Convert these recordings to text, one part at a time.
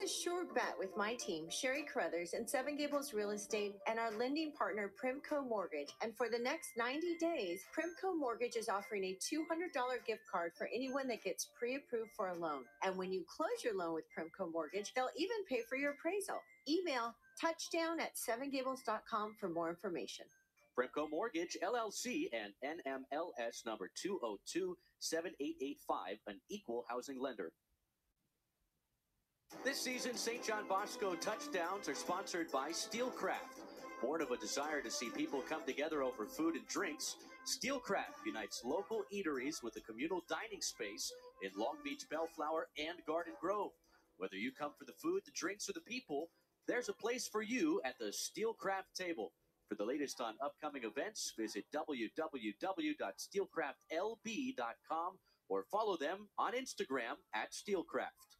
A sure bet with my team, Sherry Carruthers and Seven Gables Real Estate and our lending partner, Primco Mortgage. And for the next 90 days, Primco Mortgage is offering a $200 gift card for anyone that gets pre-approved for a loan. And when you close your loan with Primco Mortgage, they'll even pay for your appraisal. Email touchdown@sevengables.com for more information. Primco Mortgage, LLC, and NMLS number 2027885, an equal housing lender. This season, St. John Bosco touchdowns are sponsored by Steelcraft. Born of a desire to see people come together over food and drinks, Steelcraft unites local eateries with a communal dining space in Long Beach, Bellflower, and Garden Grove. Whether you come for the food, the drinks, or the people, there's a place for you at the Steelcraft table. For the latest on upcoming events, visit www.steelcraftlb.com or follow them on Instagram at Steelcraft.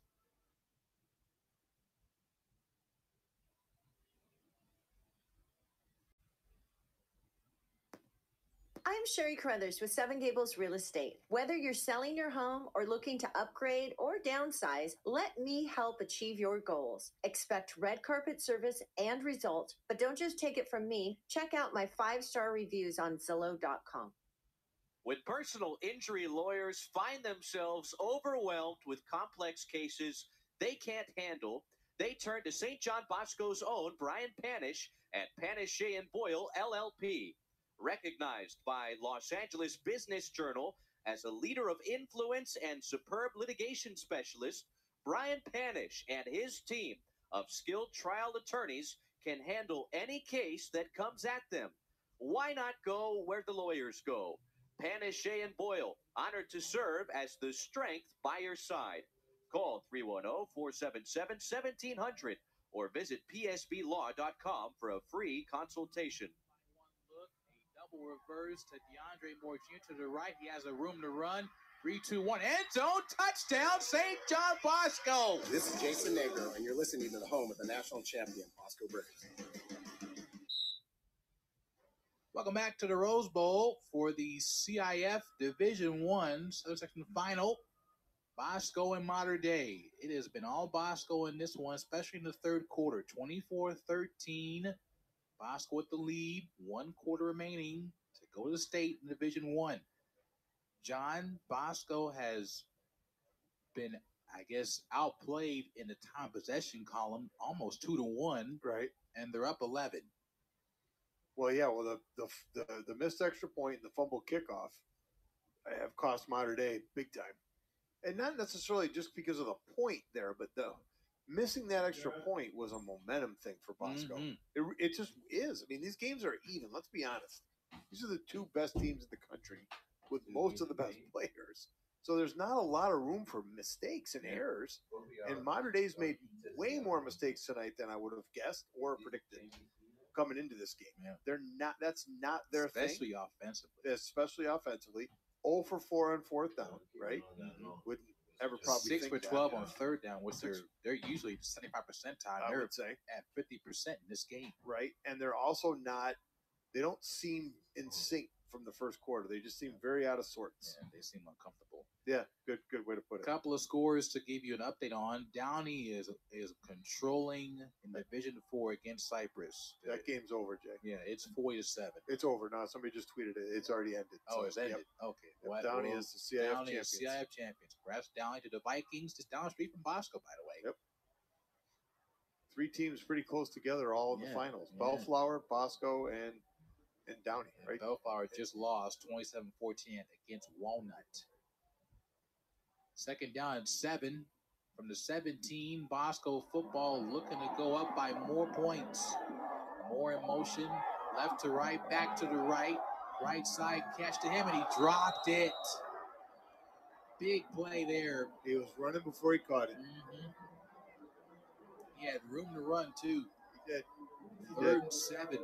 I'm Sherry Carruthers with Seven Gables Real Estate. Whether you're selling your home or looking to upgrade or downsize, let me help achieve your goals. Expect red carpet service and results, but don't just take it from me. Check out my 5-star reviews on Zillow.com. When personal injury lawyers find themselves overwhelmed with complex cases they can't handle, they turn to St. John Bosco's own Brian Panish at Panish, Shea & Boyle, LLP. Recognized by Los Angeles Business Journal as a leader of influence and superb litigation specialist, Brian Panish and his team of skilled trial attorneys can handle any case that comes at them. Why not go where the lawyers go? Panish, Shea & Boyle, honored to serve as the strength by your side. Call 310-477-1700 or visit psblaw.com for a free consultation. Reverse to DeAndre Moore Jr. to the right. He has a room to run. 3, 2, 1. End zone. Touchdown, St. John Bosco. This is Jason Negro, and you're listening to the home of the national champion, Bosco Braves. Welcome back to the Rose Bowl for the CIF Division I Southern Section Final. Bosco and Mater Dei. It has been all Bosco in this one, especially in the third quarter. 24-13. Bosco with the lead, 1 quarter remaining to go to the state in Division I. John, Bosco has been, I guess, outplayed in the time possession column, almost 2-1. Right. And they're up 11. Well, yeah. Well, the missed extra point and the fumble kickoff have cost Mater Dei big time, and not necessarily just because of the point there, but the missing that extra point was a momentum thing for Bosco. Mm-hmm. It just is. I mean, these games are even. Let's be honest. These are the 2 best teams in the country with most of the best players. So there's not a lot of room for mistakes and errors. And Mater Dei's made way more mistakes tonight than I would have guessed or predicted coming into this game. Yeah. They're not. That's not their thing. Especially offensively. 0 for 4 on 4th down, right? Mm-hmm. Wouldn't ever probably 6 for 12 on 3rd down, which they're usually 75% time. I would say at 50% in this game, right? And they're also not. They don't seem in sync from the first quarter. They just seem very out of sorts. Yeah, they seem uncomfortable. Yeah, good way to put it. A couple of scores to give you an update on. Downey is controlling in Division 4 against Cypress. That game's over, Jay. Yeah, it's 40-7. It's over now. Somebody just tweeted it. It's already ended. Oh, it's ended. Yep. Okay. Yep. Downey is the CIF champions. CIF champions. Congrats, Downey, to the Vikings, just down the street from Bosco, by the way. Yep. 3 teams pretty close together, all in the finals. Yeah. Bellflower, Bosco, and Downey, right? Bellflower just lost 27-14 against Walnut. 2nd down and 7 from the 17. Bosco football looking to go up by more points. More in motion. Left to right, back to the right. Right side catch to him, and he dropped it. Big play there. He was running before he caught it. Mm-hmm. He had room to run, too. He did. 3rd and 7. Yep,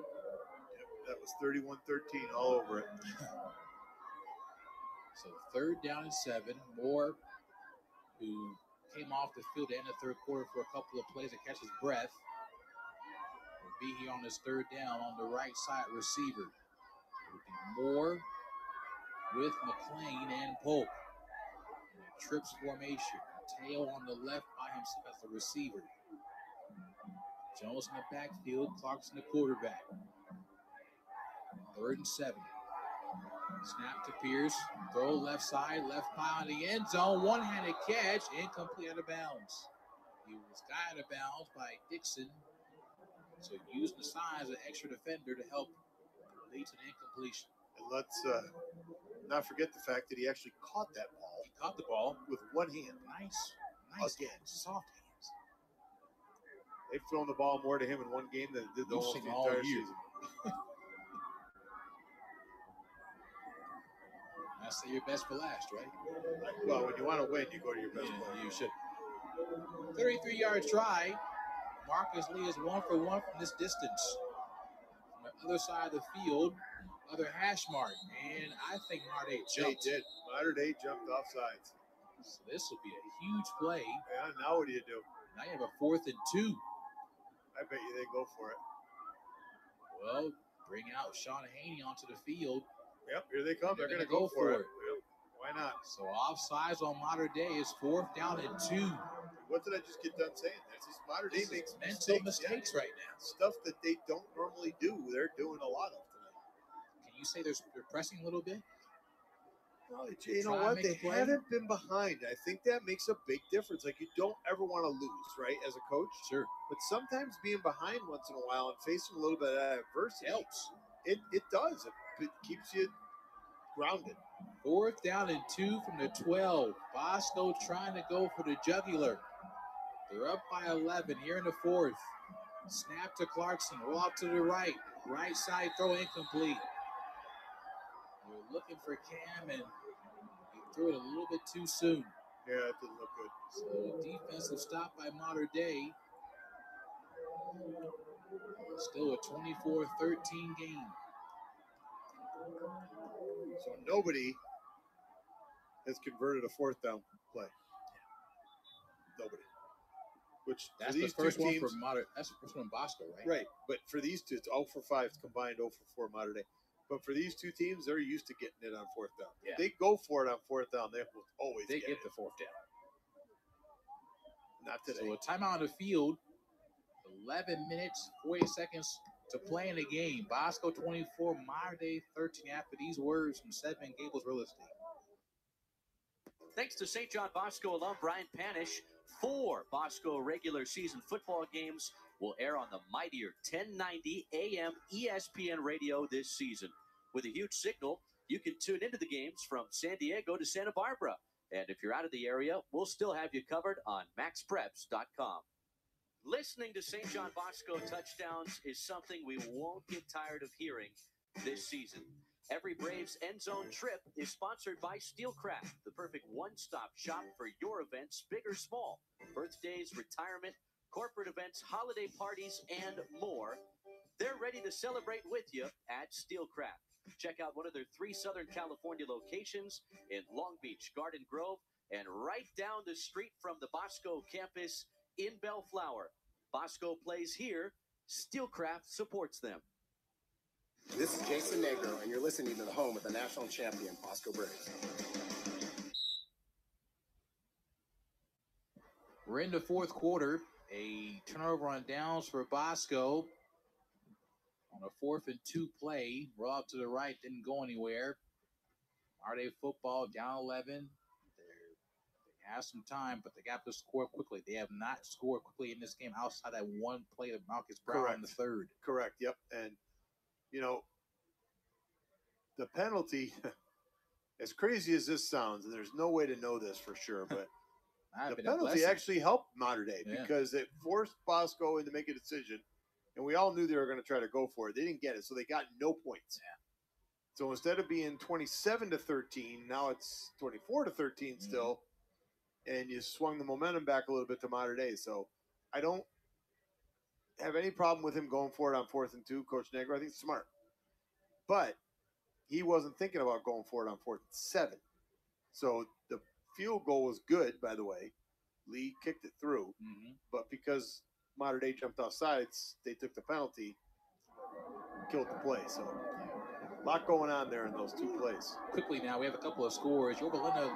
that was 31-13 all over it. So 3rd down and 7. Moore, who came off the field at the end of the 3rd quarter for a couple of plays to catch his breath, will be here on his 3rd down on the right side receiver. Moore with McLean and Polk. In a trips formation. Mateo on the left by himself as the receiver. Jones in the backfield, Clarkson the quarterback. 3rd and 7. Snap to Pierce, throw left side, left pile in the end zone, one-handed catch, incomplete, out of bounds. He was guided out of bounds by Dixon, so using the size as an extra defender to help lead to an incompletion. And let's not forget the fact that he actually caught that ball. He caught the ball with one hand. Nice Again. hands, soft hands. They've thrown the ball more to him in one game than did almost the entire season. I say your best for last, right? Well, when you want to win, you go to your best player. You should. 33-yard try. Marcus Lee is 1 for 1 from this distance. On the other side of the field, other hash mark, and I think Mater Dei jumped. They did. Mater Dei jumped off sides. So this will be a huge play. Yeah, now what do you do? Now you have a 4th and 2. I bet you they go for it. Well, bring out Sean Haney onto the field. Yep, here they come. They're going to go for it. Yep. Why not? So offsides on Mater Dei is 4th down and 2. What did I just get done saying? That's just Mater Dei makes mental mistakes right now. Stuff that they don't normally do. They're doing a lot of tonight. Can you say they're pressing a little bit? No, you know what? They haven't been behind. I think that makes a big difference. Like, you don't ever want to lose, right, as a coach? Sure. But sometimes being behind once in a while and facing a little bit of adversity helps. It does. It keeps you grounded. 4th down and 2 from the 12. Bosco trying to go for the jugular. They're up by 11 here in the 4th. Snap to Clarkson. Roll out to the right. Right side throw incomplete. They're looking for Cam, and he threw it a little bit too soon. Yeah, it didn't look good. So defensive stop by Mater Dei. Still a 24-13 game. So nobody has converted a 4th down play. Nobody. Which that's these the first two one teams, for Mater. That's the first one Bosco, right? Right. But for these two, it's 0 for 5 combined, 0 for 4 Mater Dei. But for these two teams, they're used to getting it on 4th down. Yeah. They go for it on 4th down. They will always get it. the 4th down. Not today. So a timeout on the field. 11 minutes, 40 seconds to play in the game. Bosco 24, Mater Dei 13 after these words from Seven Gables Real Estate. Thanks to St. John Bosco alum Brian Panish, 4 Bosco regular season football games will air on the mightier 1090 AM ESPN radio this season. With a huge signal, you can tune into the games from San Diego to Santa Barbara. And if you're out of the area, we'll still have you covered on maxpreps.com. Listening to St. John Bosco touchdowns is something we won't get tired of hearing this season. Every Braves end zone trip is sponsored by Steelcraft, the perfect one-stop shop for your events, big or small. Birthdays, retirement, corporate events, holiday parties, and more. They're ready to celebrate with you at Steelcraft. Check out one of their 3 Southern California locations in Long Beach, Garden Grove, and right down the street from the Bosco campus in Bellflower. Bosco plays here. Steelcraft supports them. This is Jason Negro, and you're listening to the home of the national champion, Bosco Braves. We're in the 4th quarter. A turnover on downs for Bosco. On a 4th and 2 play. Roll out to the right, didn't go anywhere. Mater Dei football down 11. They have some time, but they got to score quickly. They have not scored quickly in this game outside that one play of Marcus Brown in the 3rd. Correct, yep. And, you know, the penalty, as crazy as this sounds, and there's no way to know this for sure, but the penalty actually helped Mater Dei because it forced Bosco into make a decision, and we all knew they were going to try to go for it. They didn't get it, so they got no points. Yeah. So instead of being 27-13, now it's 24-13 still, and you swung the momentum back a little bit to Mater Dei. So I don't have any problem with him going for it on 4th and 2, Coach Negro. I think it's smart. But he wasn't thinking about going for it on 4th and 7. So the field goal was good, by the way. Lee kicked it through. But because Mater Dei jumped off sides, they took the penalty, killed the play. So a lot going on there in those 2 plays. Quickly now, we have a couple of scores. Yorba Linda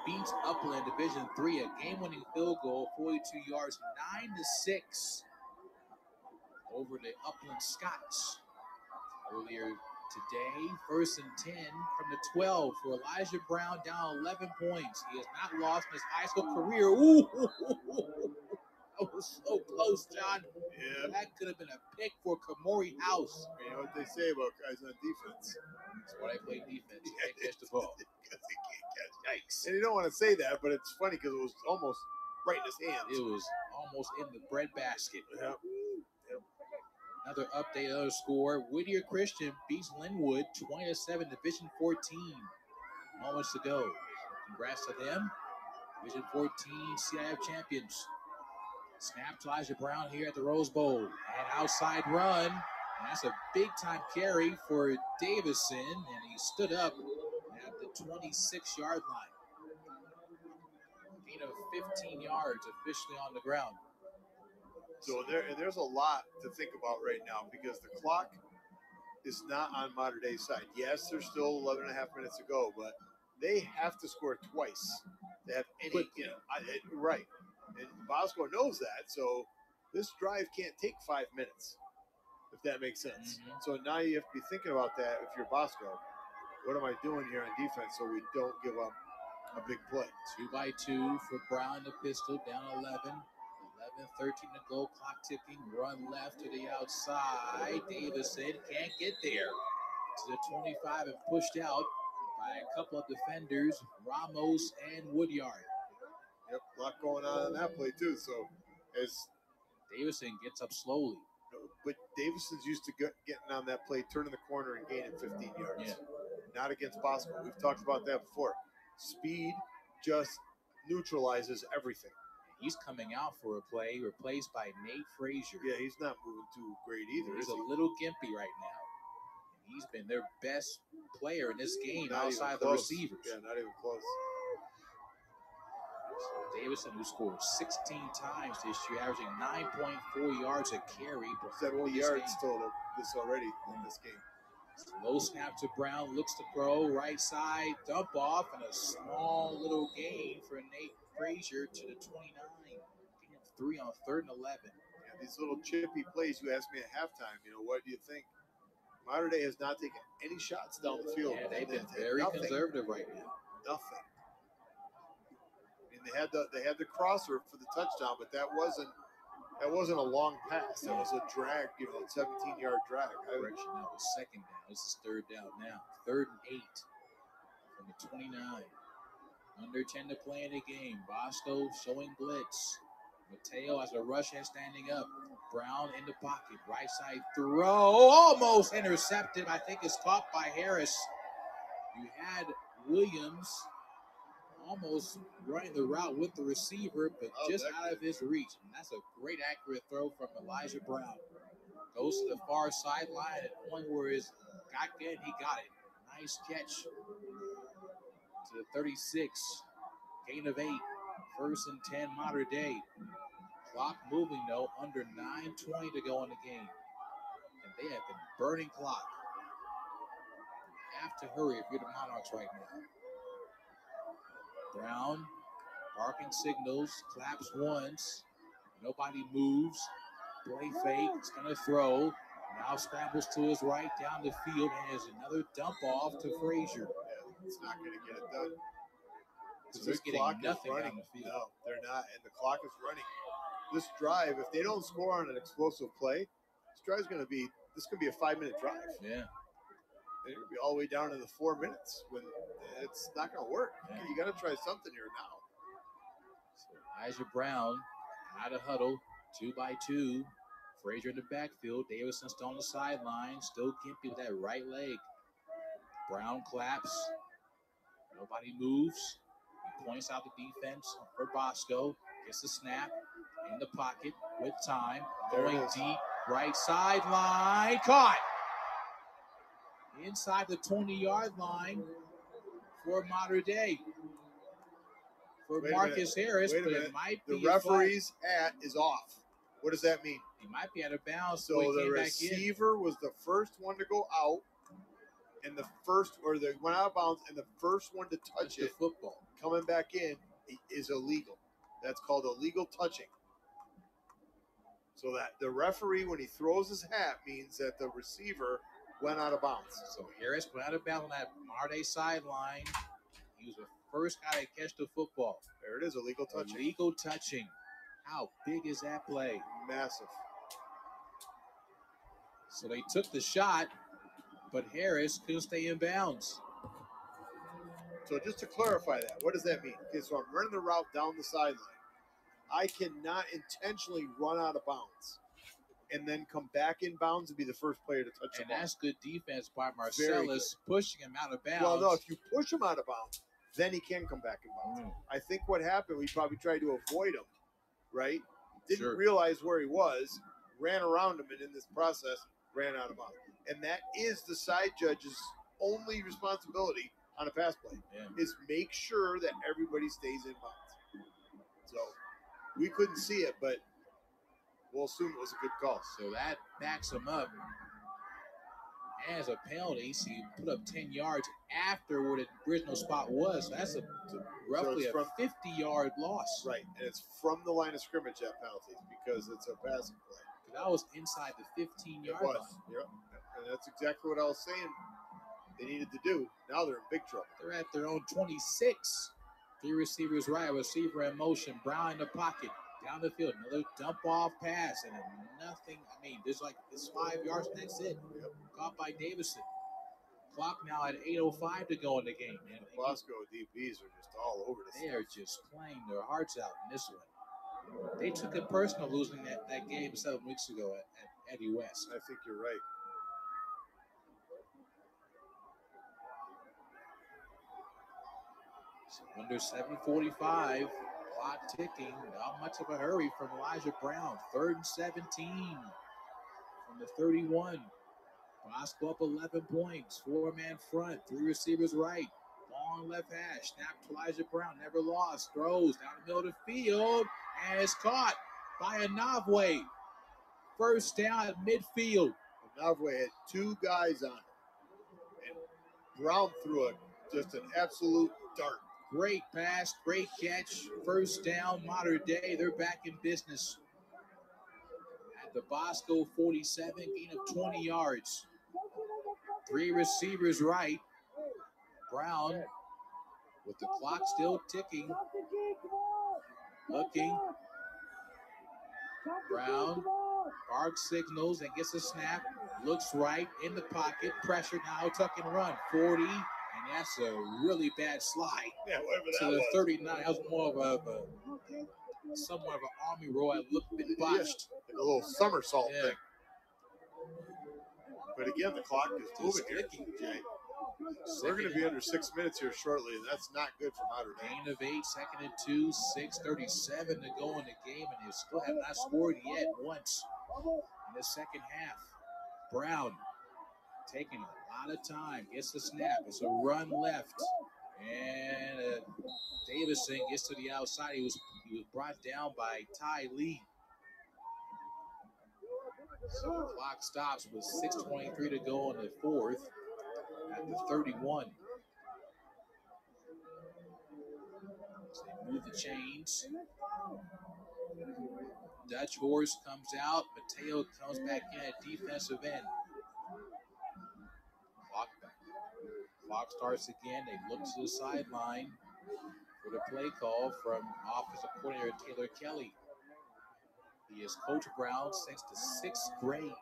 beats Upland Division III. A game-winning field goal, 42 yards, 9-6 over the Upland Scots. Earlier today, 1st and 10 from the 12 for Elijah Brown, down 11 points. He has not lost in his high school career. Ooh, that was so close, John. Yeah. That could have been a pick for Kamori House. You know what they say about guys on defense? That's why I play defense. You can't catch the ball. Because they can't catch. Yikes. And you don't want to say that, but it's funny because it was almost right in his hands. It was almost in the breadbasket. Yep. Another update, another score. Whittier Christian beats Linwood 20-7, Division 14. Moments to go. Congrats to them. Division 14 CIF champions. Snap to Elijah Brown here at the Rose Bowl. And outside run. And that's a big-time carry for Davison. And he stood up at the 26-yard line. Gain of 15 yards officially on the ground. So there's a lot to think about right now because the clock is not on Mater Dei's side. Yes, there's still 11 and a half minutes to go, but they have to score twice to have any, right. And Bosco knows that, so this drive can't take 5 minutes, if that makes sense. Mm-hmm. So now you have to be thinking about that if you're Bosco. What am I doing here on defense so we don't give up a big play? 2-by-2 for Brown, the pistol, down 11. 11-13 to go, clock ticking, run left to the outside. Davison can't get there. To the 25 and pushed out by a couple of defenders, Ramos and Woodyard. Yep, a lot going on that play too. So as Davison gets up slowly. but Davison's used to getting on that play, turning the corner and gaining 15 yards. Yeah. Not against Bosco. We've talked about that before. Speed just neutralizes everything. He's coming out for a play, replaced by Nate Frazier. Yeah, he's not moving too great either. He's a little gimpy right now. He's been their best player in this game outside the receivers. Yeah, not even close. Davison, who scored 16 times this year, averaging 9.4 yards a carry. 70 yards total this already in this game. Low snap to Brown, looks to throw, right side, dump off, and a small little gain for Nate Frazier to the 29. Gain of 3 on 3rd and 11. Yeah, these little chippy plays you asked me at halftime, what do you think? Mater Dei has not taken any shots down the field. Yeah, they've been very conservative right now. Nothing. I mean, they had the crosser for the touchdown, but that wasn't a long pass. That was a drag, 17-yard drag. Correction, that was second down. This is 3rd down now. 3rd and 8 from the 29. Under 10 to play in the game. Bosco showing blitz. Mateo as a rush and standing up. Brown in the pocket. Right side throw. Almost intercepted. I think it's caught by Harris. You had Williams almost running the route with the receiver, but just out of his reach. And that's a great accurate throw from Elijah Brown. Goes to the far sideline at the point where his got good. He got it. Nice catch to the 36. Gain of 8. 1st and 10 Mater Dei. Clock moving though, under 9:20 to go in the game. And they have been burning clock. You have to hurry if you're the Monarchs right now. Brown, barking signals, claps once. Nobody moves. Play fake, it's gonna throw. Now scrambles to his right down the field and has another dump off to Frazier. Yeah, it's not gonna get it done. So this clock nothing running. Down the field. No, they're not, and the clock is running. This drive, if they don't score on an explosive play, this drive's gonna be a 5-minute drive. Yeah. They're gonna be all the way down to the 4 minutes when it's not gonna work. Yeah. You gotta try something here now. So Elijah Brown out of huddle, 2-by-2. Frazier in the backfield. Davison still on the sideline, still gimpy with that right leg. Brown claps. Nobody moves. He points out the defense for Bosco. Gets the snap in the pocket with time. Going deep, right sideline. Caught. Inside the 20-yard line for Mater Dei. For Marcus Harris, but it might be the referee's hat is off. What does that mean? He might be out of bounds. So the receiver was the first one to go out, and the first, or they went out of bounds, and the first one to touch the it football coming back in is illegal. That's called illegal touching. So that the referee, when he throws his hat, means that the receiver went out of bounds. So Harris went out of bounds on that Marte sideline. He was the first guy to catch the football. There it is, illegal touching. Illegal touching. How big is that play? Massive. So they took the shot, but Harris couldn't stay in bounds. So just to clarify that, what does that mean? Okay, so I'm running the route down the sideline. I cannot intentionally run out of bounds and then come back in bounds and be the first player to touch the ball. And that's good defense by Marcellus, pushing him out of bounds. Well, no, if you push him out of bounds, then he can come back in bounds. I think what happened, we probably tried to avoid him, right? Didn't realize where he was, ran around him, and in this process, ran out of bounds. And that is the side judge's only responsibility on a pass play, is make sure that everybody stays in bounds. So we couldn't see it, but we'll assume it was a good call. So that backs him up as a penalty. So you put up 10 yards after where the original spot was. That's roughly a 50-yard loss. Right, and it's from the line of scrimmage, that penalty, because it's a passing play. That was inside the 15-yard line. Yep, and that's exactly what I was saying they needed to do. Now they're in big trouble. They're at their own 26. 3 receivers right, receiver in motion. Brown in the pocket. Down the field, another dump off pass, and nothing. I mean, there's 5 yards, and that's it. Caught by Davison. Clock now at 8:05 to go in the game. And the Bosco DBs are just all over this. They are just playing their hearts out in this one. They took it personal losing that game 7 weeks ago at Eddie West. I think you're right. So under 7:45. Clock ticking, not much of a hurry from Elijah Brown. 3rd and 17 from the 31. Bosco up 11 points. 4-man front, 3 receivers right. Long left hash, snap to Elijah Brown, never lost. Throws down the middle of the field, and it's caught by Anavwe. First down at midfield. Anavwe had 2 guys on him, and Brown threw just an absolute dart. Great pass, great catch. First down, Modern Day. They're back in business. At the Bosco 47, gain of 20 yards. 3 receivers right. Brown with the clock still ticking. Looking. Brown barks signals and gets a snap. Looks right in the pocket. Pressure now, tuck and run. 40. And that's a really bad slide to the 39. That was more of somewhat of an army roll. It looked a bit botched. Like a little somersault thing. But again, the clock is moving here. Jay. We're going to be under 6 minutes here shortly, and that's not good for Modern Day. Gain of 8, 2nd and 2, 6:37 to go in the game, and they still have not scored yet once in the second half. Brown taking a lot of time, gets the snap. It's a run left, and Davison gets to the outside. He was brought down by Ty Lee. So the clock stops with 6:23 to go in the 4th at the 31. So they move the chains. Dutch Horse comes out. Mateo comes back in at defensive end. Clock starts again. They look to the sideline for the play call from offensive coordinator Taylor Kelly. He is Coach Brown since the 6th grade.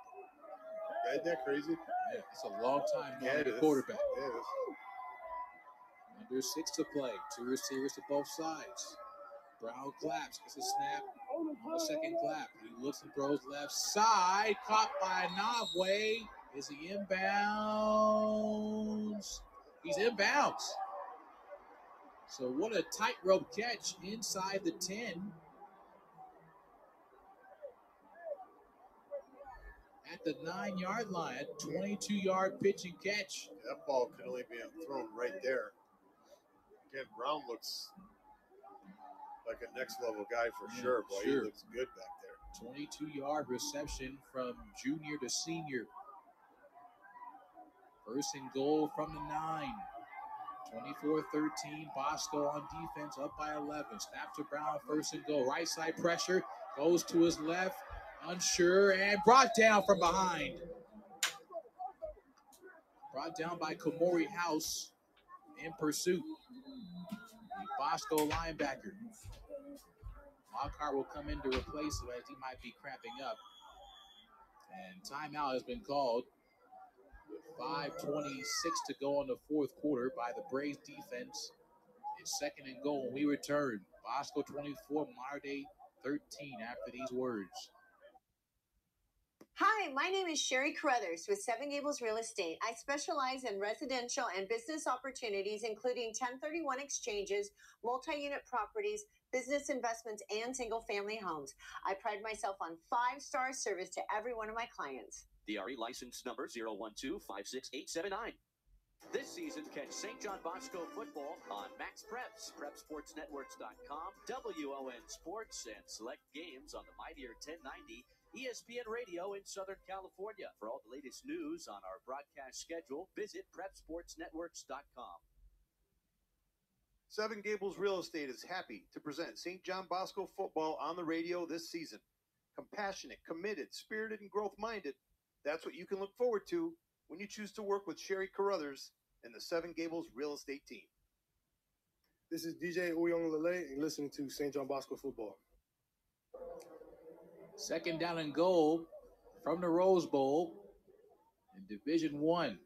Isn't that crazy? Yeah, it's a long time being a quarterback. Yeah, it is. Under 6 to play. 2 receivers to both sides. Brown claps, gets a snap on the second clap. He looks and throws left side. Caught by Nabwe. Is he inbounds? He's inbounds. So what a tightrope catch inside the 10. At the 9-yard line, 22-yard pitch and catch. That ball could only be thrown right there. Again, Brown looks like a next-level guy for sure. Boy, he looks good back there. 22-yard reception from junior to senior First and goal from the 9. 24-13. Bosco on defense, up by 11. Snap to Brown, first and goal. Right side pressure, goes to his left, unsure, and brought down from behind. Brought down by Komori House in pursuit. The Bosco linebacker. Lockhart will come in to replace him as he might be cramping up. And timeout has been called. 5:26 to go in the fourth quarter by the Braves defense. It's second and goal when we return. Bosco 24, Mater Dei 13 after these words. Hi, my name is Sherry Carruthers with Seven Gables Real Estate. I specialize in residential and business opportunities, including 1031 exchanges, multi-unit properties, business investments, and single-family homes. I pride myself on 5-star service to every one of my clients. DRE license number 012-56879. This season, catch St. John Bosco football on Max Preps, PrepSportsNetworks.com, WON Sports, and select games on the Mightier 1090 ESPN Radio in Southern California. For all the latest news on our broadcast schedule, visit PrepSportsNetworks.com. Seven Gables Real Estate is happy to present St. John Bosco football on the radio this season. Compassionate, committed, spirited, and growth-minded. That's what you can look forward to when you choose to work with Sherry Carruthers and the Seven Gables Real Estate team. This is DJ Uyong Lele, and listening to St. John Bosco football. Second down and goal from the Rose Bowl in Division 1 in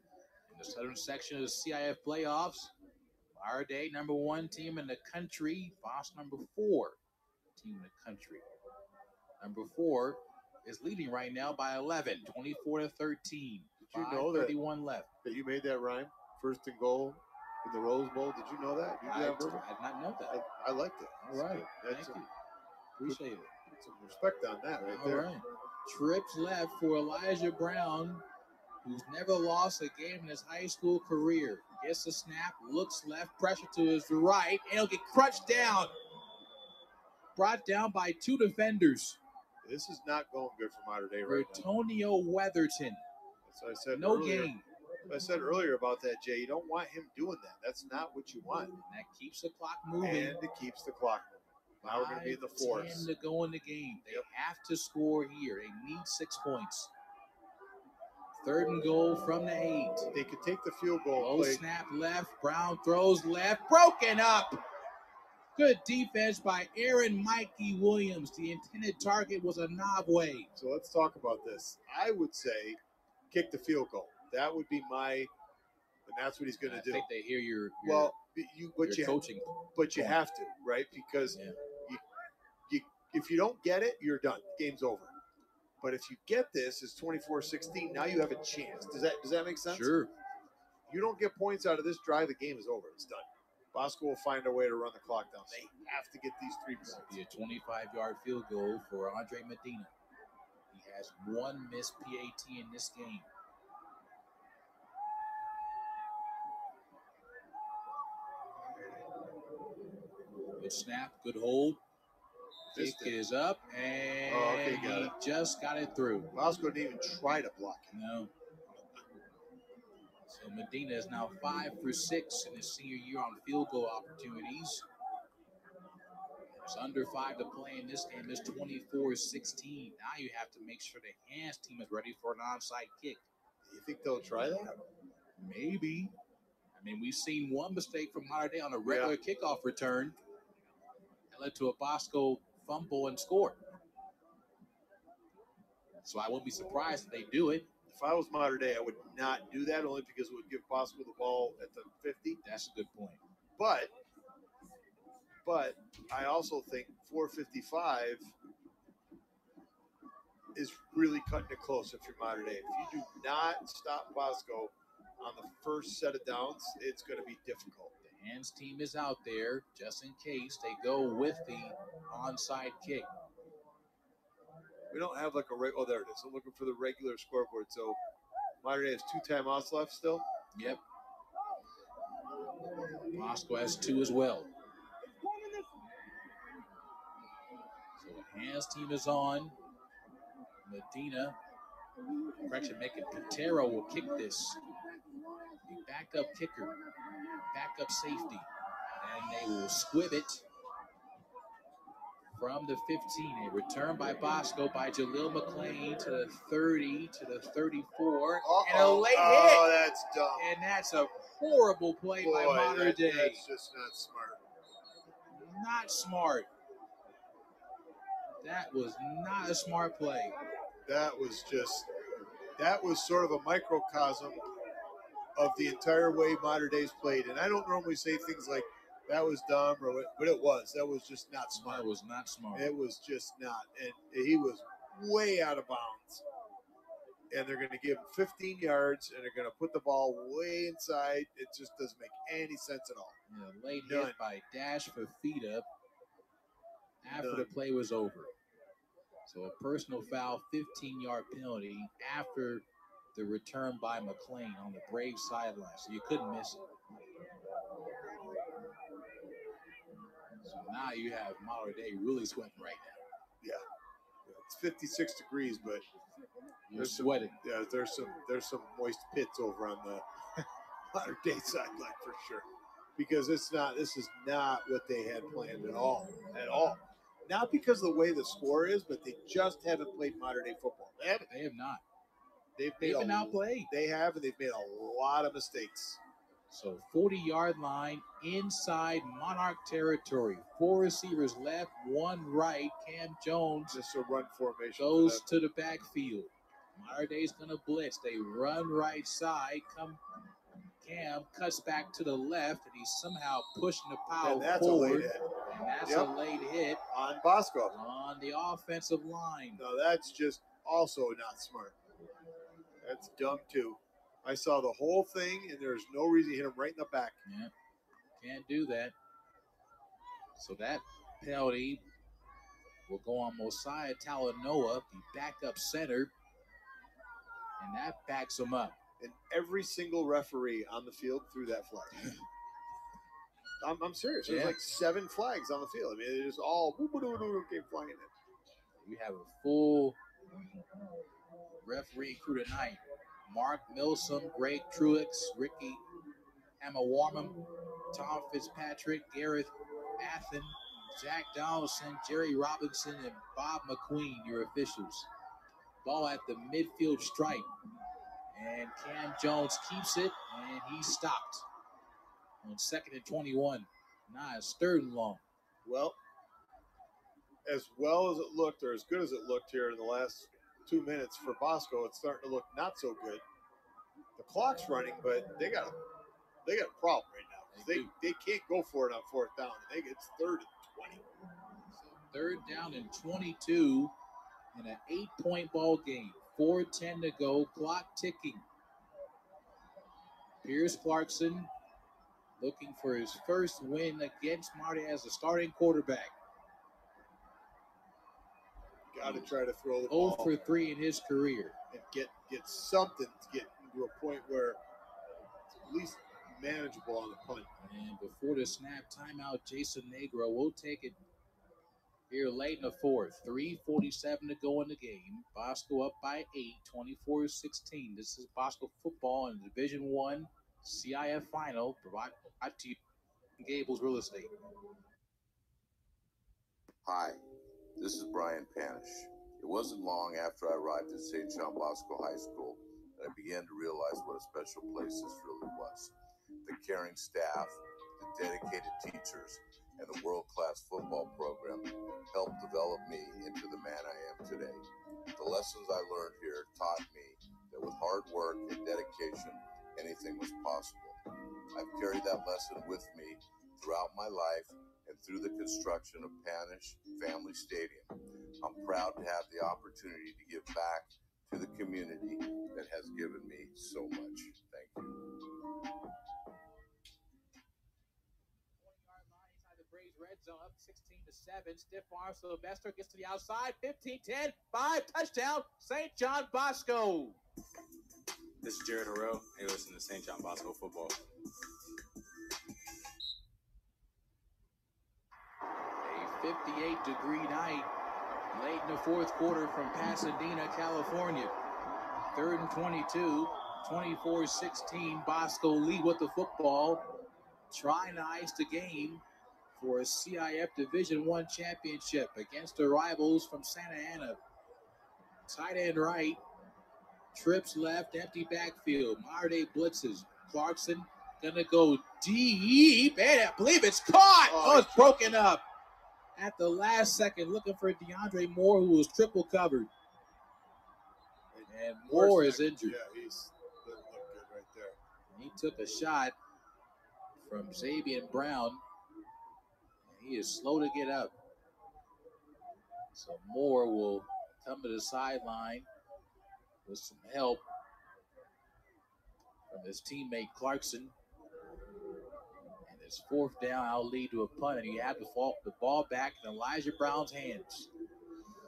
the southern section of the CIF playoffs. Our day, number 1 team in the country. Boston, number 4 team in the country. Number 4 is leading right now by 11, 24-13. Did you know that 31 left? That you made that rhyme? First and goal in the Rose Bowl. Did you know that? You I did not know that. I liked it. All right. That's Thank you. Appreciate it. Put some respect on that right All there. right. Trips left for Elijah Brown, who's never lost a game in his high school career. Gets the snap, looks left, pressure to his right, and he'll get crunched down. Brought down by 2 defenders. This is not going good for Mater Dei right now. Antonio Weatherton. So I said no earlier, game. I said earlier about that, Jay. You don't want him doing that. That's not what you want. And that keeps the clock moving. And it keeps the clock moving. Now we're going to be in the fourth. 10 to go in the game. They have to score here. They need 6 points. Third and goal from the 8. They could take the field goal. Low snap left. Brown throws left. Broken up. Good defense by Aaron Mikey Williams. The intended target was a Nabwe. So let's talk about this. I would say kick the field goal. That would be and that's what he's going to do. I think they hear your coaching. But you have to, right? Because if you don't get it, you're done. Game's over. But if you get this, it's 24-16. Now you have a chance. Does that make sense? Sure. You don't get points out of this drive, the game is over. It's done. Bosco will find a way to run the clock down. They have to get these 3 points. Be a 25-yard field goal for Andre Medina. He has 1 missed PAT in this game. Good snap, good hold. Kick is up, and he just got it through. Bosco didn't even try to block it. No. So Medina is now 5 for 6 in his senior year on field goal opportunities. There's under 5 to play in this game. It's 24-16. Now you have to make sure the hands team is ready for an onside kick. You think they'll try that? Maybe. I mean, we've seen one mistake from Mater Dei on a regular kickoff return that led to a Bosco fumble and score. So I wouldn't be surprised if they do it. If I was Mater Dei, I would not do that only because it would give Bosco the ball at the 50. That's a good point. But I also think 4:55 is really cutting it close if you're Mater Dei. If you do not stop Bosco on the first set of downs, it's going to be difficult. The hands team is out there just in case they go with the onside kick. We don't have like oh, there it is. I'm looking for the regular scoreboard. So Mater Dei has 2 timeouts left still. Yep. Bosco has 2 as well. So the hands team is on. Medina, correction, making Patero will kick this. backup kicker, backup safety. And they will squib it from the 15. A return by Bosco by Jaleel McClain to the 30, to the 34. And a late hit. Oh, that's dumb. And that's a horrible play by Mater Dei. That's just not smart. Not smart. That was not a smart play. That was sort of a microcosm of the entire way Mater Dei's played. And I don't normally say things like that was dumb, but it was. That was just not smart. That was not smart. It was just not. And he was way out of bounds. And they're going to give him 15 yards, and they're going to put the ball way inside. It just doesn't make any sense at all. Yeah, late hit by Dash Fafita after the play was over. So a personal foul, 15-yard penalty after the return by McClain on the Braves sideline. So you couldn't miss it. So now you have Mater Dei really sweating right now. Yeah. It's 56 degrees, but you're sweating. There's some moist pits over on the Mater Dei sideline for sure. Because this is not what they had planned at all. At all. Not because of the way the score is, but they just haven't played Mater Dei football. They have not. They've been outplayed. They have, and they've made a lot of mistakes. So 40-yard line inside Monarch territory. 4 receivers left, 1 right. Cam Jones just a run formation goes to the backfield. Mater Dei's going to blitz. They run right side. Cam cuts back to the left, and he's somehow pushing the pile forward. And that's a late hit on Bosco on the offensive line. No, that's just also not smart. That's dumb too. I saw the whole thing, and there's no reason to hit him right in the back. Yeah, can't do that. So that penalty will go on Mosiah Talanoa, the backup center, and that backs him up. And every single referee on the field threw that flag. I'm serious. There's like 7 flags on the field. I mean, it is all came flying in. We have a full referee crew tonight. Mark Milsom, Greg Truex, Ricky Hamawarman, Tom Fitzpatrick, Gareth Athen, Zach Donaldson, Jerry Robinson, and Bob McQueen, your officials. Ball at the midfield stripe. And Cam Jones keeps it, and he's stopped on 2nd and 21. Now it's 3rd and long. Well as it looked, or as good as it looked here in the last 2 minutes for Bosco, it's starting to look not so good. The clock's running, but they got a problem right now. They can't go for it on 4th down. It's 3rd and 20. So 3rd down and 22 in an 8-point ball game. 4:10 to go, clock ticking. Pierce Clarkson looking for his first win against Marty as a starting quarterback. Got to try to throw the ball 0 for 3 in his career. And get something to get to a point where it's at least manageable on the punt. And before the snap, timeout, Jason Negro will take it here late in the 4th. 3:47 to go in the game. Bosco up by 8, 24-16. This is Bosco football in the Division I CIF final, provided to you Gables Real Estate. Hi, this is Brian Panish. It wasn't long after I arrived at St. John Bosco High School that I began to realize what a special place this really was. The caring staff, the dedicated teachers, and the world-class football program helped develop me into the man I am today. The lessons I learned here taught me that with hard work and dedication, anything was possible. I've carried that lesson with me throughout my life and through the construction of Panish Family Stadium. I'm proud to have the opportunity to give back to the community that has given me so much. Thank you. Red zone up 16-7. Stiff arm. Sylvester gets to the outside. 15-10. 5 touchdown. St. John Bosco. This is Jared Harrell, and you're listening to St. John Bosco football. A 58-degree night late in the 4th quarter from Pasadena, California. 3rd and 22. 24-16, Bosco lead with the football, trying to ice the game for a CIF Division I championship against the rivals from Santa Ana. Tight end right, trips left, empty backfield. Mater blitzes. Clarkson gonna go deep, and I believe it's caught. Oh, it's broken up at the last second, looking for DeAndre Moore, who was triple covered. And Moore is injured. Yeah, he's doesn't look good right there. He took a shot from Xavier Brown. He is slow to get up. So Moore will come to the sideline with some help from his teammate Clarkson. And it's fourth down. I'll lead to a punt, and you have the ball back in Elijah Brown's hands.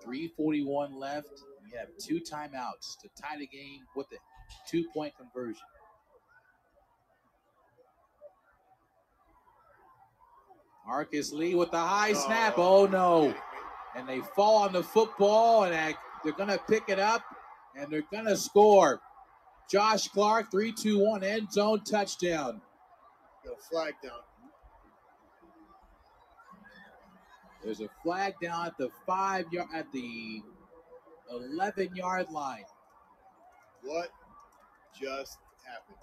3:41 left. You have 2 timeouts to tie the game with a 2-point conversion. Marcus Lee with the high snap. Oh, no. And they fall on the football, and they're going to pick it up, and they're going to score. Josh Clark, 3-2-1 end zone touchdown. Got a flag down. There's a flag down at the 11-yard line. What just happened?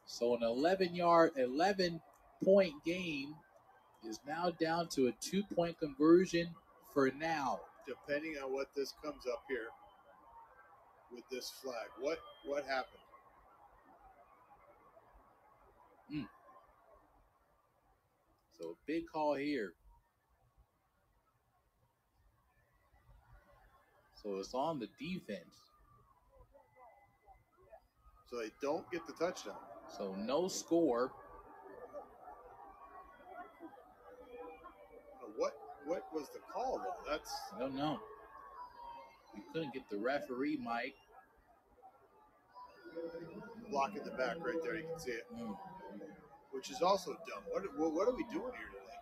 So an 11-point game is now down to a 2-point conversion for now. Depending on what this comes up here with this flag, what happened? So big call here. So it's on the defense. So they don't get the touchdown. So no score. What was the call though? I don't know. We couldn't get the referee, Mike. Block in the back right there, you can see it. Which is also dumb. What are we doing here today?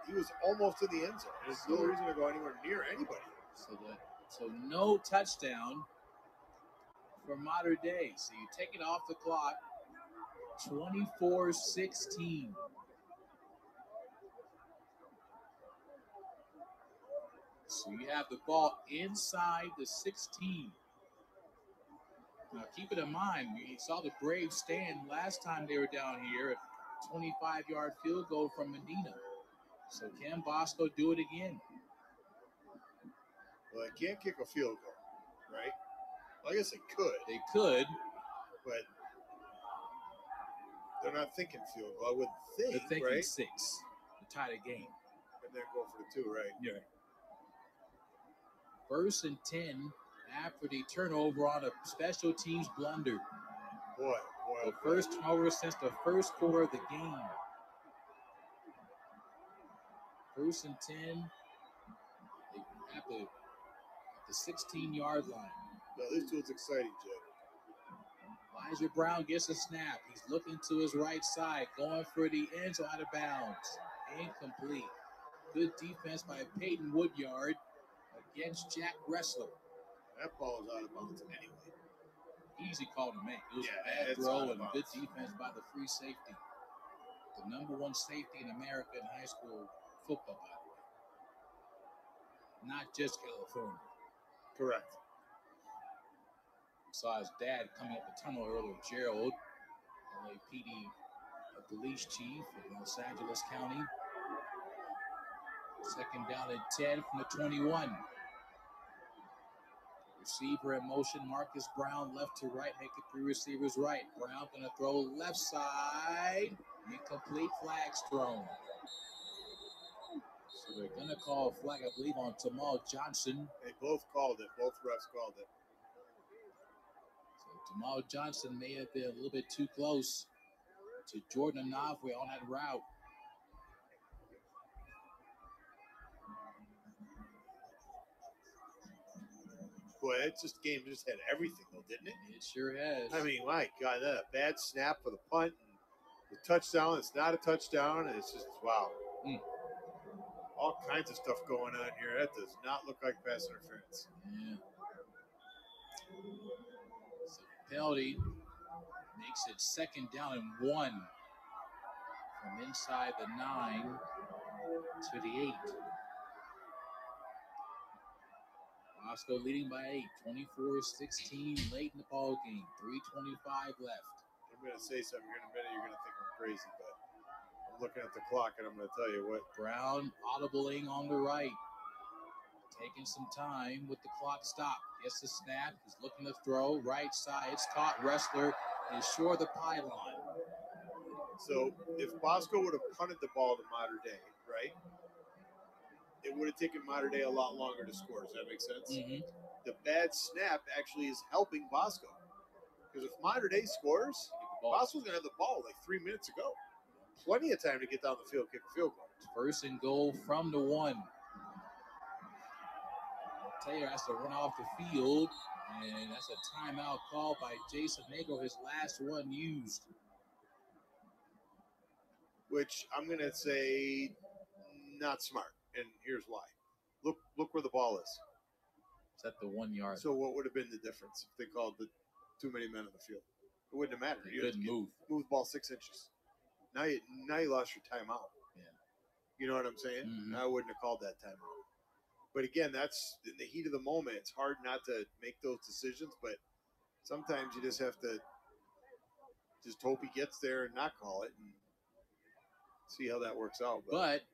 He was almost in the end zone. There's no reason to go anywhere near anybody. So no touchdown for Mater Dei. So you take it off the clock. 24-16. So you have the ball inside the 16. Now keep it in mind, we saw the Braves stand last time they were down here, a 25-yard field goal from Medina. So can Bosco do it again? Well, they can't kick a field goal, right? Well, I guess they could. They could. But they're not thinking field goal, I would think, they're thinking right? 6 to tie the game. And then go for the 2, right? Yeah. 1st and 10 after the turnover on a special teams blunder. Boy. The first turnover since the first quarter of the game. 1st and 10 at the 16-yard line. No, this one's exciting, Jed. Elijah Brown gets a snap. He's looking to his right side, going for the end zone, out of bounds. Incomplete. Good defense by Peyton Woodyard against Jack Ressler. That ball is out of bounds anyway. Easy call to make. It was a bad throw and good defense by the free safety. The number 1 safety in America in high school football, by the way. Not just California. Correct. Saw his dad coming up the tunnel earlier, Gerald, LAPD police chief in Los Angeles County. 2nd down and 10 from the 21. Receiver in motion, Marcus Brown, left to right, make it 3 receivers right. Brown going to throw left side. Incomplete, flags thrown. So they're going to call a flag, I believe, on Tamal Johnson. They both called it. Both refs called it. So Tamal Johnson may have been a little bit too close to Jordan Anavwe on that route. Boy, game just had everything, though, didn't it? It sure has. I mean, my God, that a bad snap for the punt, and the touchdown. It's not a touchdown, and it's just wow. All kinds of stuff going on here. That does not look like pass interference. Yeah. So penalty makes it 2nd down and 1 from inside the 9 to the 8. Bosco leading by 8, 24-16 late in the ball game. 3:25 left. I'm going to say something here in a minute. You're going to think I'm crazy, but I'm looking at the clock, and I'm going to tell you what. Brown audibling on the right. Taking some time with the clock stopped. Gets the snap. He's looking to throw. Right side. It's caught. Wrestler is short of the pylon. So if Bosco would have punted the ball to Mater Dei, right, it would have taken Mater Dei a lot longer to score. Does that make sense? Mm-hmm. The bad snap actually is helping Bosco. Because if Mater Dei scores, Bosco's going to have the ball like 3 minutes ago. Plenty of time to get down the field, kick a field goal. 1st and goal from the 1. Taylor has to run off the field, and that's a timeout called by Jason Negro, his last one used. Which I'm going to say not smart, and here's why. Look where the ball is. It's at the 1 yard. So what would have been the difference if they called the too many men on the field? It wouldn't have mattered. You couldn't move. Move the ball 6 inches. Now you lost your timeout. Yeah. You know what I'm saying? Mm-hmm. I wouldn't have called that timeout. But again, that's in the heat of the moment. It's hard not to make those decisions, but sometimes you just have to just hope he gets there and not call it and see how that works out. But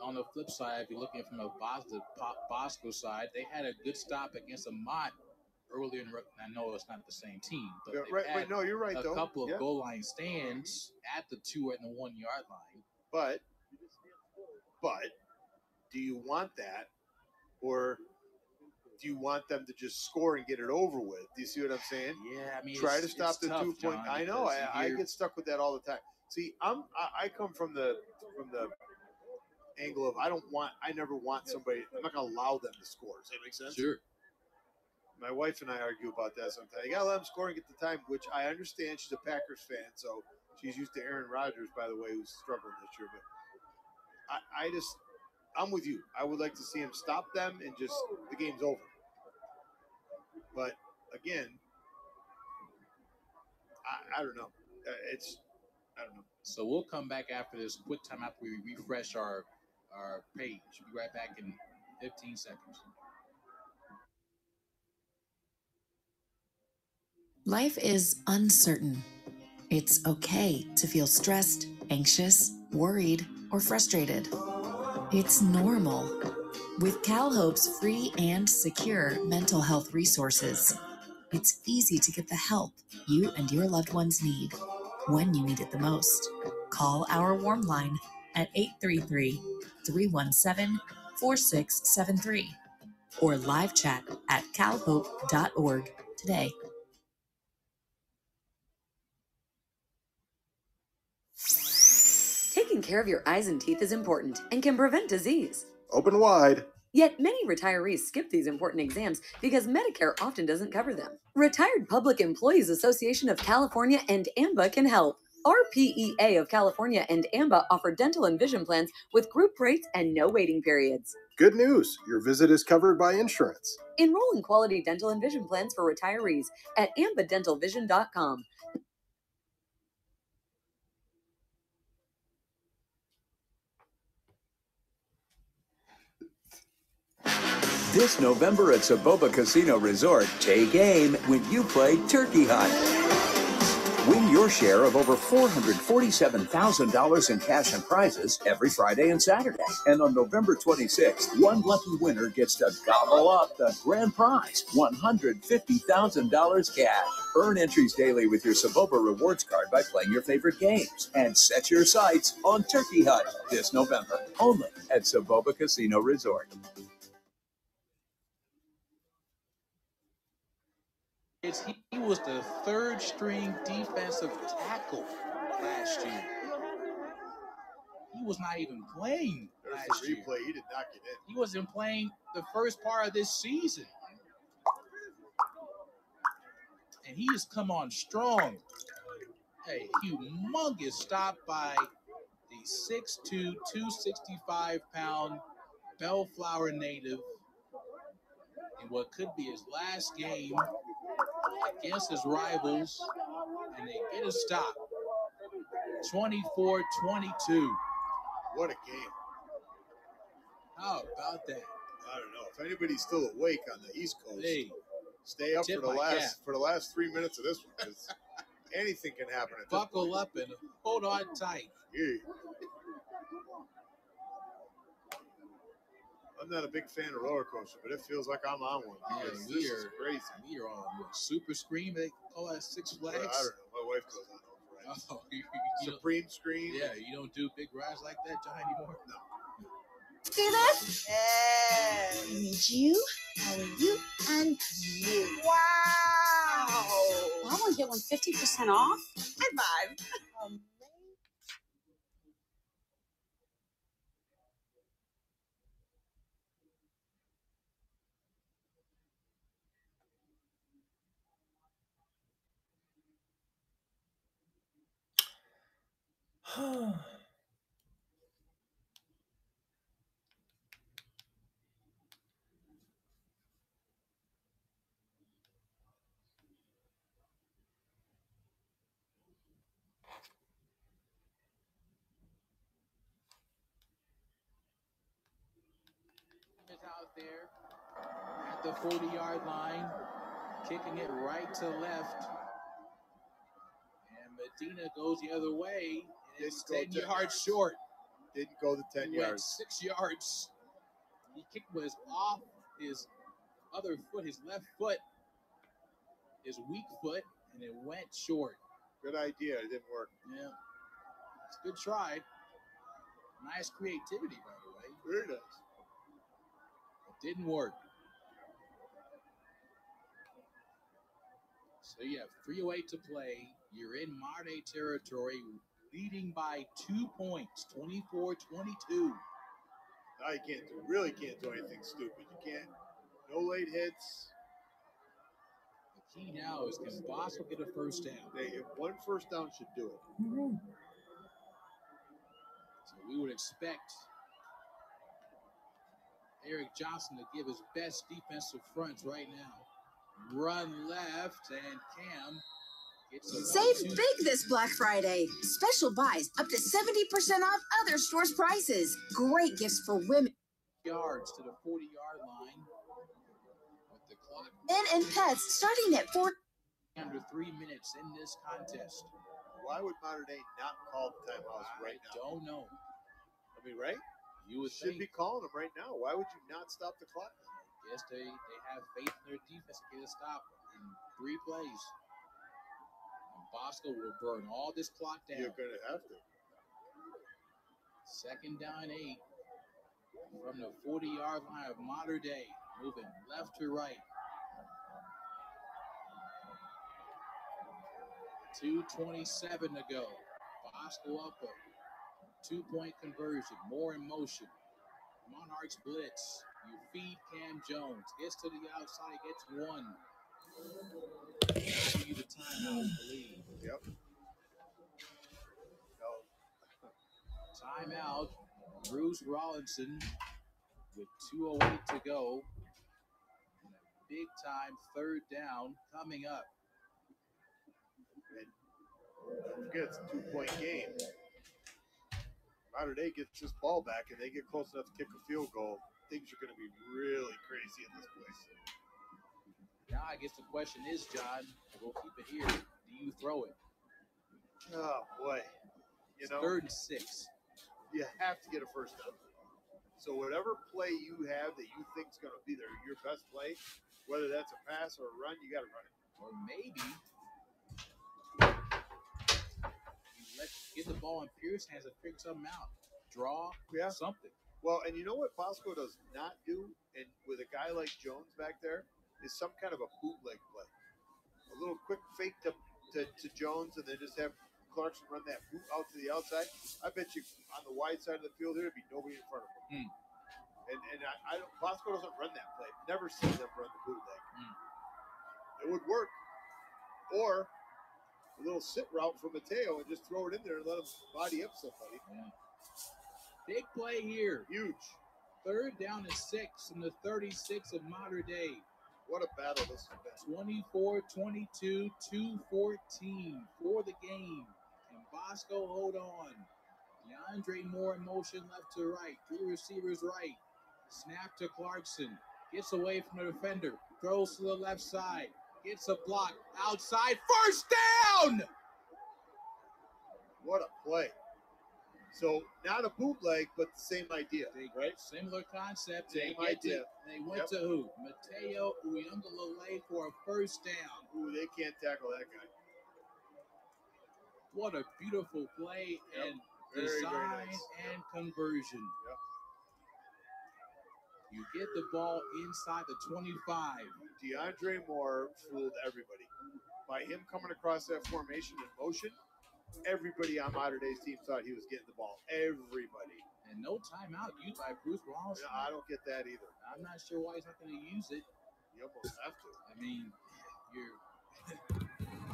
on the flip side, if you're looking from a Bosco side, they had a good stop against a Mott earlier in. I know it's not the same team, but right. No, you're right. A couple of goal line stands at the 2 and the 1 yard line. But do you want that, or do you want them to just score and get it over with? Do you see what I'm saying? Yeah, I mean, try to stop the tough, 2 point. John, I know. I get stuck with that all the time. See, I come from the angle of I never want somebody. I'm not going to allow them to score. Does that make sense? Sure. My wife and I argue about that sometimes. You got to let them score and get the time, which I understand. She's a Packers fan, so she's used to Aaron Rodgers, by the way, who's struggling this year. But I'm with you. I would like to see him stop them and just the game's over. But again, I don't know. I don't know. So we'll come back after this quick time after we refresh our page. We'll be right back in 15 seconds. Life is uncertain. It's okay to feel stressed, anxious, worried, or frustrated. It's normal. With CalHope's free and secure mental health resources, it's easy to get the help you and your loved ones need when you need it the most. Call our warm line at 833-317-4673 or live chat at calhope.org today. Taking care of your eyes and teeth is important and can prevent disease. Open wide. Yet many retirees skip these important exams because Medicare often doesn't cover them. Retired Public Employees Association of California and AMBA can help. RPEA of California and AMBA offer dental and vision plans with group rates and no waiting periods. Good news. Your visit is covered by insurance. Enroll in quality dental and vision plans for retirees at ambadentalvision.com. This November at Soboba Casino Resort, take aim when you play Turkey Hunt. Win your share of over $447,000 in cash and prizes every Friday and Saturday. And on November 26th, one lucky winner gets to gobble up the grand prize, $150,000 cash. Earn entries daily with your Soboba rewards card by playing your favorite games. And set your sights on Turkey Hunt this November, only at Soboba Casino Resort. He was the third string defensive tackle last year. He was not even playing last year. He did not get in. He wasn't playing the first part of this season. And he has come on strong. A humongous stop by the 6'2", 265-pound Bellflower native in what could be his last game against his rivals, and they get a stop. 24-22. What a game. How about that? I don't know. If anybody's still awake on the East Coast, Hey, stay up tip for the my cap. last 3 minutes of this one, because anything can happen at this Buckle point. up and hold on tight. Yeah. I'm not a big fan of roller coasters, but it feels like I'm on one. Yeah, Because this is crazy. We are on what, Super Scream. They call that Six Flags. I don't know. My wife goes on those rides. Oh, you Supreme Scream. yeah, you don't do big rides like that, John, anymore? No. See this? Yeah. I need you, how are you, and you. Wow. Buy one, get one 50% off? High five. Is out there at the 40-yard line, kicking it right to left. And Medina goes the other way, and it's 10 yards short. Didn't go the 10 He went yards. 6 yards. He kicked was off his other foot, his left foot, his weak foot, and it went short. Good idea. It didn't work. Yeah. It's a good try. Nice creativity, by the way. Very nice. It didn't work. So you have 3:08 to play. You're in modern day territory, leading by 2 points, 24-22. Now you really can't do anything stupid. You can't. No late hits. The key now is, can Bosco get a first down? One first down should do it. So we would expect Eric Johnson to give his best defensive fronts right now. Run left, and Cam gets a Save big this Black Friday. Special buys up to 70% off other stores' prices. Great gifts for women. Yards to the 40-yard line. With the clock Men and pets starting at 4. under 3 minutes in this contest. Why would Modern Day not call the timeouts right now? I don't know. I mean, right? You would should be calling them right now. Why would you not stop the clock? I guess they have faith in their defense to get a stop in 3 plays. And Bosco will burn all this clock down. You're going to have to. Second down 8 from the 40-yard line of Modern Day, moving left to right. 2:27 to go. Bosco up a 2-point conversion, more in motion. Monarchs blitz. You feed Cam Jones. Gets to the outside, gets 1. Give you the timeout, I believe. Yep. Timeout. Bruce Rollinson with 2:08 to go. And a big time third down coming up. And don't forget, it's a 2-point game. Modern Day gets this ball back and they get close enough to kick a field goal. Things are going to be really crazy in this place. Now I guess the question is, John, we'll keep it here. Do you throw it? Oh, boy. You know, 3rd and 6. You have to get a first down. So whatever play you have that you think is going to be your best play, whether that's a pass or a run, you got to run it. Or maybe you get the ball in Pierce's hands and figure something out. Draw something. Well, and you know what Bosco does not do, and with a guy like Jones back there, is some kind of a bootleg play. A little quick fake to Jones, and then just have Clarkson run that boot out to the outside. I bet you on the wide side of the field, there'd be nobody in front of him. And I don't, Bosco doesn't run that play. Never seen them run the bootleg. It would work. Or a little sit route for Mateo and just throw it in there and let him body up somebody. Yeah. Big play here. Huge. 3rd down and 6 from the 36 of Modern Day. What a battle this has been. 24-22, 2:14 for the game. Can Bosco hold on? DeAndre Moore in motion left to right. Three receivers right. Snap to Clarkson. Gets away from the defender. Throws to the left side. Gets a block. Outside. First down! What a play. So not a bootleg, but the same idea, right? Similar concept. Same idea. They went to who? Mateo Uyunglele for a first down. Ooh, they can't tackle that guy. What a beautiful play and Very, design very nice. and conversion. Yep. You get the ball inside the 25. DeAndre Moore fooled everybody. By him coming across that formation in motion, everybody on Mater Day's team thought he was getting the ball. Everybody. And no timeout used by Bruce Rollins. Yeah, I don't get that either. I'm not sure why he's not going to use it. You almost have to. I mean,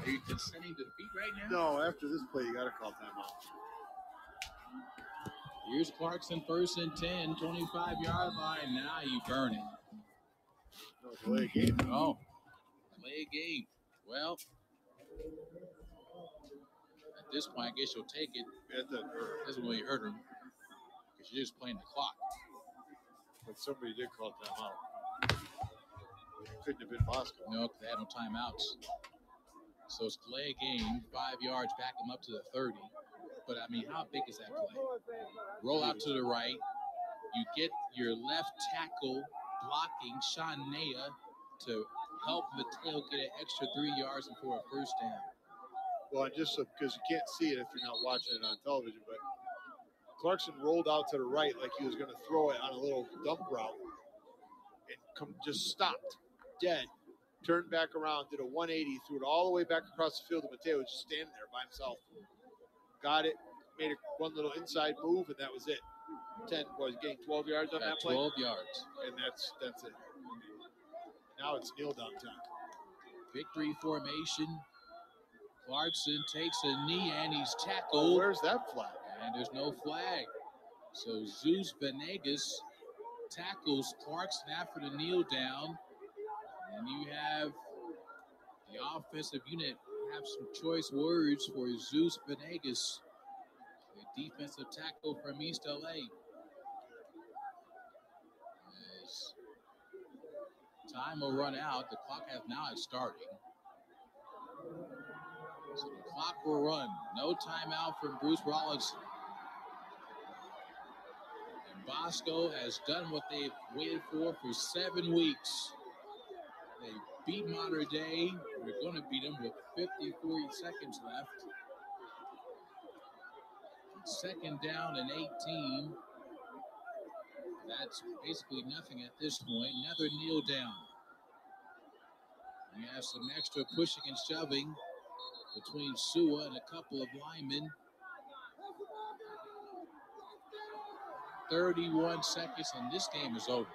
are you consenting to defeat right now? No, after this play, you got to call timeout. Here's Clarkson, 1st and 10, 25-yard line. Now you burn it. No, delay a game. Oh, delay a game. Well, at this point, I guess you'll take it. That doesn't really hurt him because you're just playing the clock. But somebody did call timeout. Couldn't have been Bosco. No, they had no timeouts. So it's delay a game, 5 yards, back them up to the 30. But, I mean, how big is that play? Roll out to the right. You get your left tackle blocking Sean Nea to help Mateo get an extra 3 yards and for a first down. Well, and just because you can't see it if you're not watching it on television, but Clarkson rolled out to the right like he was going to throw it on a little dump route and just stopped dead, turned back around, did a 180, threw it all the way back across the field, and Mateo was just standing there by himself. Got it, made one little inside move, and that was it. 10 was getting 12 yards on that play. 12 yards. And that's it. Now it's kneel down time. Victory formation. Clarkson takes a knee and he's tackled. Oh, where's that flag? And there's no flag. So Zeus Venegas tackles Clarkson after the kneel down. And you have the offensive unit have some choice words for Zeus Venegas, the defensive tackle from East LA. As time will run out, the clock is starting. So the clock will run. No timeout from Bruce Rollins. And Bosco has done what they've waited for 7 weeks. They beat Mater Dei. We're going to beat them with 54 seconds left. 2nd down and 18. That's basically nothing at this point. Another kneel down. You have some extra pushing and shoving between Sua and a couple of linemen. 31 seconds and this game is over.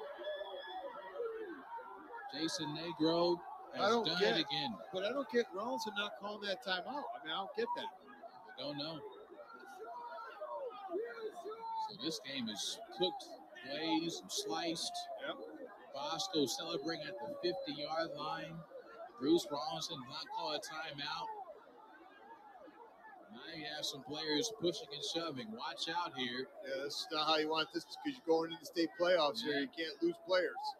Jason Negro has done it again. But I don't get Rollins not calling that timeout. I mean, I don't get that. I don't know. So this game is cooked, glazed, and sliced. Yep. Bosco celebrating at the 50-yard line. Bruce Rollins did not call a timeout. Now you have some players pushing and shoving. Watch out here. Yeah, this is not how you want this because you're going into state playoffs here. You can't lose players.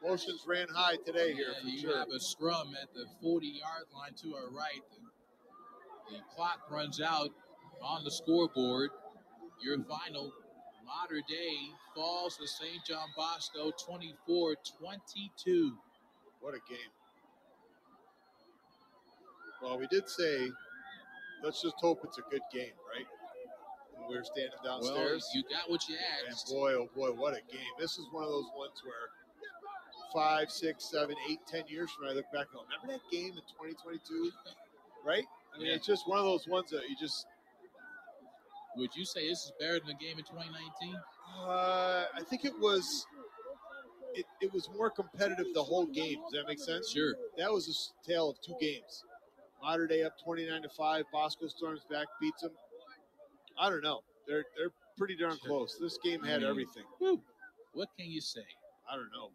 Emotions ran high today here for you sure. Have a scrum at the 40-yard line to our right. The clock runs out on the scoreboard. Your final, Mater Dei falls to St. John Bosco 24-22. What a game. Well, we did say, let's just hope it's a good game, right? When we were standing downstairs. Well, you got what you asked. And boy, oh boy, what a game. This is one of those ones where 5, 6, 7, 8, 10 years from now, I look back and go, remember that game in 2022? Right? I mean, it's just one of those ones that you just... Would you say this is better than the game in 2019? I think it was... It was more competitive the whole game. Does that make sense? Sure. That was a tale of 2 games. Mater Dei up 29-5. Bosco storms back, beats them. I don't know. They're pretty darn close. This game had everything. Woo. What can you say? I don't know.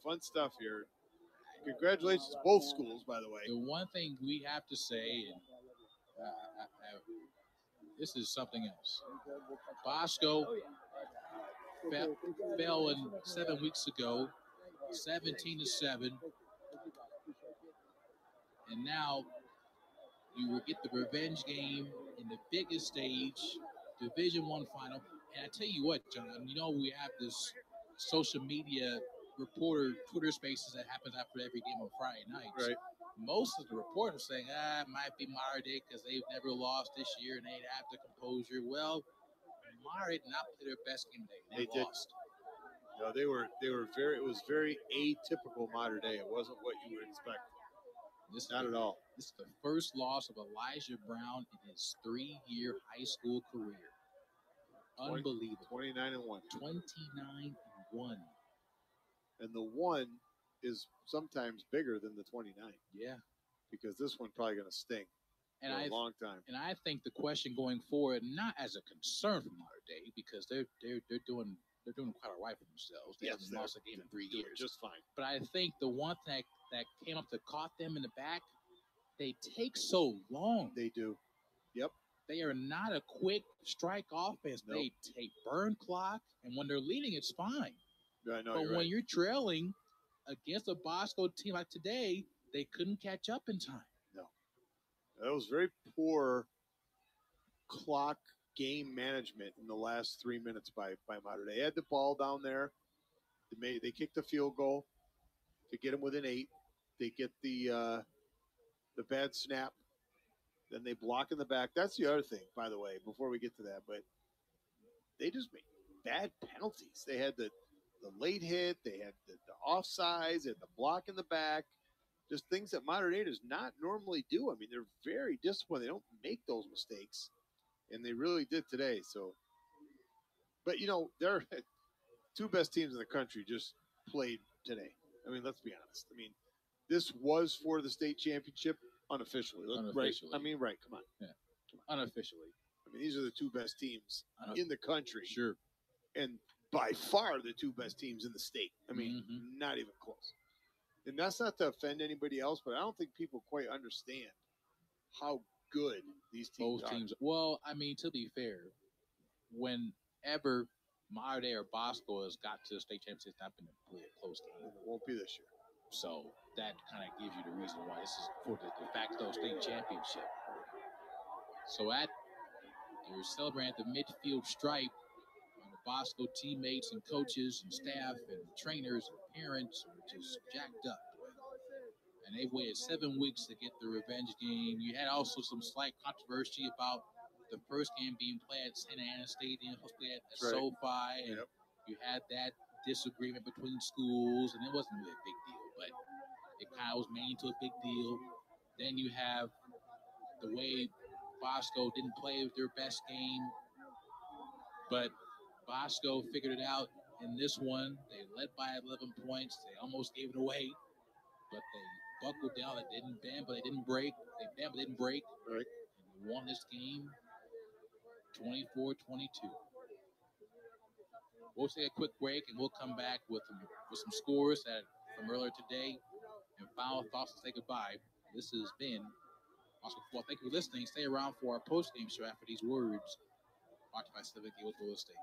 Fun stuff here. Congratulations, both schools, by the way. The one thing we have to say, and this is something else. Bosco fell in 7 weeks ago, 17-7, and now you will get the revenge game in the biggest stage, Division I final. And I tell you what, John, you know we have this social media reporter Twitter spaces that happens after every game on Friday nights. Right. Most of the reporters saying, it might be Mater Dei because they've never lost this year and they'd have the composure. Well, Mater did not play their best game today. They lost. No, they were very. It was very atypical Mater Dei. It wasn't what you would expect. Not at all. This is the first loss of Elijah Brown in his 3-year high school career. Unbelievable. 29-1. 29-1. And the 1 is sometimes bigger than the 29. Yeah. Because this one probably going to sting for a long time. And I think the question going forward, not as a concern for Mater Dei, because they're doing quite all right for themselves. They haven't lost a game in 3 years. Just fine. But I think the one thing that came up that caught them in the back, they take so long. They do. Yep. They are not a quick strike offense. Nope. They take burn clock, and when they're leading, it's fine. I know, but when you're trailing against a Bosco team like today, they couldn't catch up in time. No. That was very poor clock game management in the last 3 minutes by Mater. They had the ball down there. They kicked the field goal to get them within 8. They get the bad snap. Then they block in the back. That's the other thing, by the way, before we get to that. But they just made bad penalties. They had the late hit. They had the offsides and the block in the back. Just things that Mater Dei does not normally do. I mean, they're very disciplined. They don't make those mistakes. And they really did today. So, but, they're two best teams in the country just played today. I mean, let's be honest. I mean, this was for the state championship unofficially. Unofficially. Right? I mean, right. Come on. Yeah. Unofficially. I mean, these are the two best teams in the country. Sure. And by far the two best teams in the state. I mean, not even close. And that's not to offend anybody else, but I don't think people quite understand how good these teams are. Well, I mean, to be fair, whenever Mater Dei or Bosco has got to the state championship, it's not been a close game. It won't be this year. So that kind of gives you the reason why this is for the de facto state championship. So they're celebrating at the midfield stripe. The Bosco teammates and coaches and staff and trainers and parents are just jacked up. And they've waited 7 weeks to get the revenge game. You had also some slight controversy about the first game being played at Santa Ana Stadium, supposed to be at SoFi, and you had that disagreement between schools, and it wasn't really a big deal, but it kind of was made into a big deal. Then you have the way Bosco didn't play their best game, but Bosco figured it out in this one. They led by 11 points. They almost gave it away, but they buckled down. They didn't bend, but they didn't break. They bent, but they didn't break. Right. And they won this game 24-22. We'll take a quick break, and we'll come back with some scores from earlier today and final thoughts to say goodbye. This has been Bosco Football. Thank you for listening. Stay around for our post-game show after these words. Brought to you by 7 Gables Real Estate.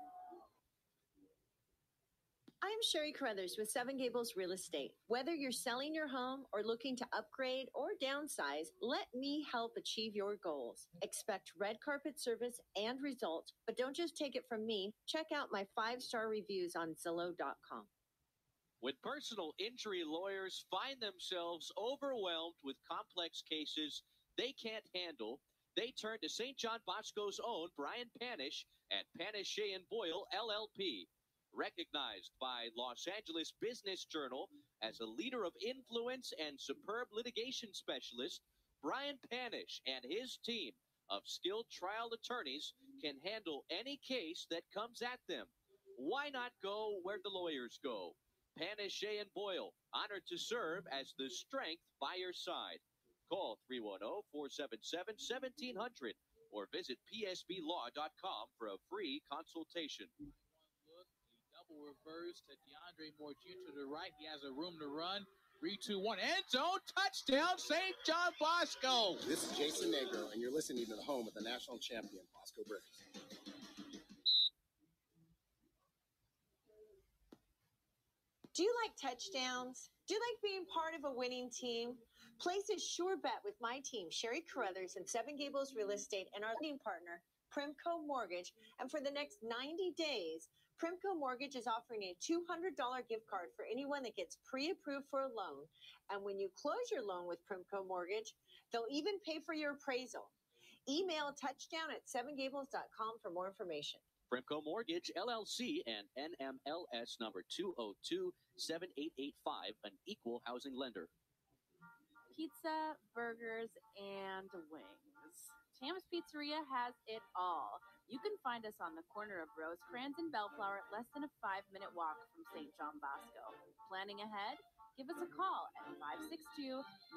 I'm Sherry Carruthers with 7 Gables Real Estate. Whether you're selling your home or looking to upgrade or downsize, let me help achieve your goals. Expect red carpet service and results, but don't just take it from me. Check out my 5-star reviews on Zillow.com. When personal injury lawyers find themselves overwhelmed with complex cases they can't handle, they turn to St. John Bosco's own Brian Panish at Panish, Shea & Boyle, LLP. Recognized by Los Angeles Business Journal as a leader of influence and superb litigation specialist, Brian Panish and his team of skilled trial attorneys can handle any case that comes at them. Why not go where the lawyers go? Panish, Shea & Boyle, honored to serve as the strength by your side. Call 310-477-1700 or visit psblaw.com for a free consultation. Reverse to DeAndre Moore Jr. to the right. He has a room to run. 3-2-1 end zone touchdown, St. John Bosco. This is Jason Negro, and you're listening to the home of the national champion, Bosco Braves. Do you like touchdowns? Do you like being part of a winning team? Place a sure bet with my team, Sherry Carruthers and Seven Gables Real Estate, and our lending partner, Primco Mortgage. And for the next 90 days, Primco Mortgage is offering a $200 gift card for anyone that gets pre-approved for a loan. And when you close your loan with Primco Mortgage, they'll even pay for your appraisal. Email touchdown@sevengables.com for more information. Primco Mortgage, LLC, and NMLS number 2027885, an equal housing lender. Pizza, burgers, and wings. Cham's Pizzeria has it all. You can find us on the corner of Rosecrans and Bellflower, less than a 5-minute walk from St. John Bosco. Planning ahead? Give us a call at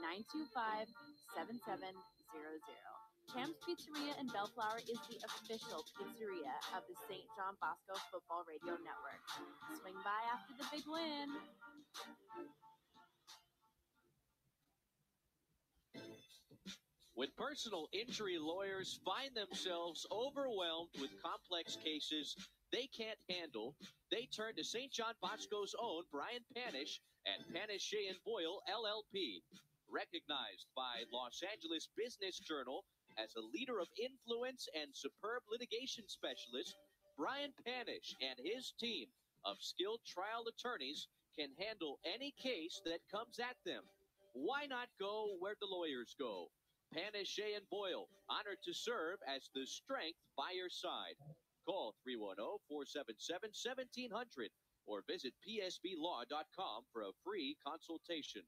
562-925-7700. Cham's Pizzeria in Bellflower is the official pizzeria of the St. John Bosco Football Radio Network. Swing by after the big win. When personal injury lawyers find themselves overwhelmed with complex cases they can't handle, they turn to St. John Bosco's own Brian Panish at Panish, Shea & Boyle, LLP. Recognized by Los Angeles Business Journal as a leader of influence and superb litigation specialist, Brian Panish and his team of skilled trial attorneys can handle any case that comes at them. Why not go where the lawyers go? Panish, Shea & Boyle, honored to serve as the strength by your side. Call 310-477-1700 or visit psblaw.com for a free consultation.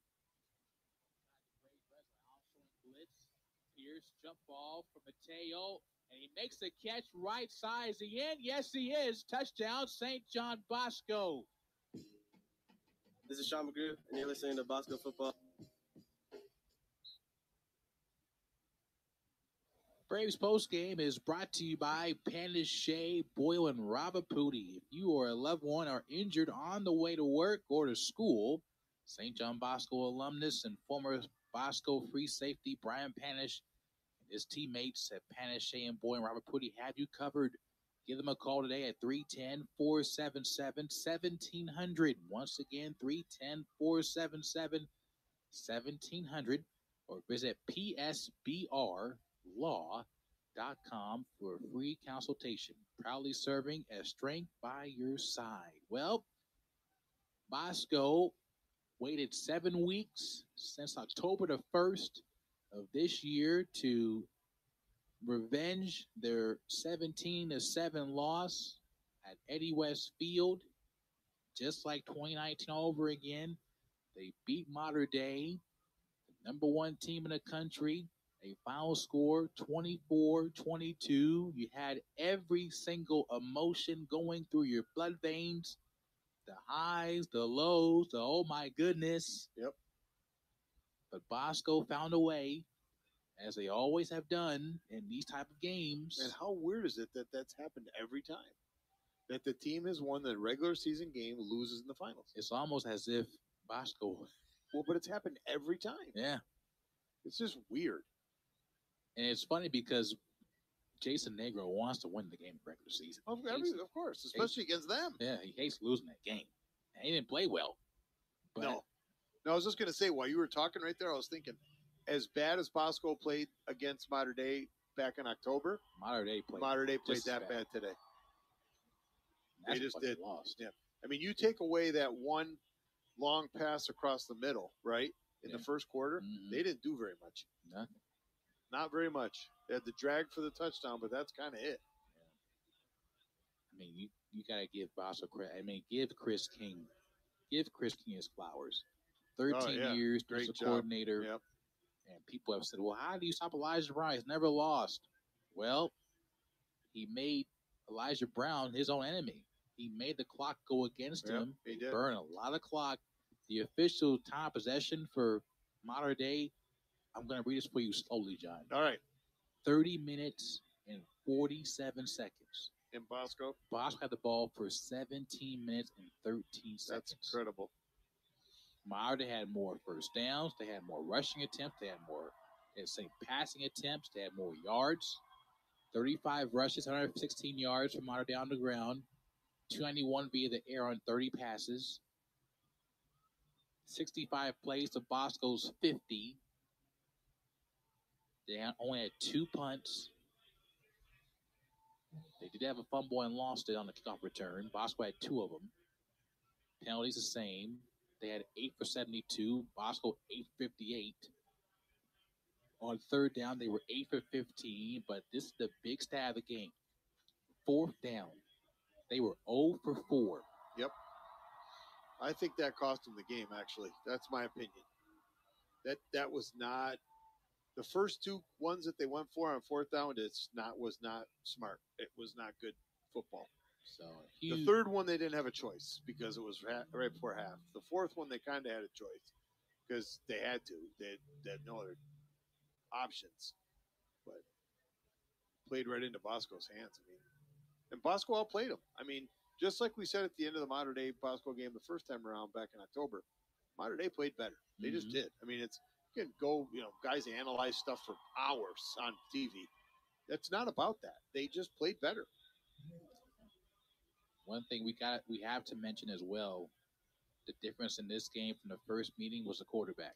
Blitz, Pierce, jump ball from Mateo, and he makes the catch right side. Is he in? Yes, he is. Touchdown, St. John Bosco. This is Sean McGrew, and you're listening to Bosco Football. Braves postgame is brought to you by Panish, Shea, Boyle, and Ravapudi. If you or a loved one are injured on the way to work or to school, St. John Bosco alumnus and former Bosco free safety Brian Panish and his teammates at Panish, Shea, and Boyle, and Ravapudi have you covered. Give them a call today at 310-477-1700. Once again, 310-477-1700, or visit psbrlaw.com for a free consultation. Proudly serving as strength by your side. Well, Bosco waited 7 weeks since October the 1st of this year to revenge their 17-7 loss at Eddie West Field. Just like 2019 over again, they beat Mater Dei, the number one team in the country. A final score, 24-22. You had every single emotion going through your blood veins. The highs, the lows, the oh my goodness. Yep. But Bosco found a way, as they always have done in these type of games. And how weird is it that that's happened every time? That the team has won the regular season game, loses in the finals. It's almost as if Bosco. Well, but it's happened every time. Yeah. It's just weird. And it's funny because Jason Negro wants to win the game in regular season. Of course, especially against them. Yeah, he hates losing that game. And he didn't play well. But No, I was just going to say, while you were talking right there, I was thinking, as bad as Bosco played against Mater Dei back in October, Mater Dei played that bad today. They just did. Lost. Yeah. I mean, you take away that one long pass across the middle, right, in the first quarter, they didn't do very much. Nothing. Not very much. They had the drag for the touchdown, but that's kind of it. I mean, you got to give Bosco credit. I mean, give Chris King his flowers. 13 years, great as a coordinator. Yep. And people have said, well, how do you stop Elijah Brown? He's never lost. Well, he made Elijah Brown his own enemy. He made the clock go against him. He did. Burn a lot of clock. The official time possession for Mater Dei, I'm going to read this for you slowly, John. All right. 30 minutes and 47 seconds. in Bosco. Bosco had the ball for 17 minutes and 13 seconds. That's incredible. Mater had more first downs. They had more rushing attempts. They had same passing attempts. They had more yards. 35 rushes, 116 yards from Mater down the ground. 291 via the air on 30 passes. 65 plays to Bosco's 50. They only had 2 punts. They did have a fumble and lost it on the kickoff return. Bosco had 2 of them. Penalties the same. They had 8 for 72. Bosco 8 for 58. On third down, they were 8 for 15, but this is the big stat of the game. Fourth down, they were 0 for 4. Yep. I think that cost them the game, actually. That's my opinion. That was not the first 2 ones that they went for on fourth down. Was not smart. It was not good football. So the third one they didn't have a choice because it was right before half. The fourth one they kind of had a choice because they had to. They had no other options, but played right into Bosco's hands. I mean, and Bosco outplayed them. I mean, just like we said at the end of the Mater Dei Bosco game the first time around back in October, Mater Dei played better. They just did. I mean, you can go, guys analyze stuff for hours on TV. That's not about that. They just played better. One thing we have to mention as well, the difference in this game from the first meeting was the quarterback,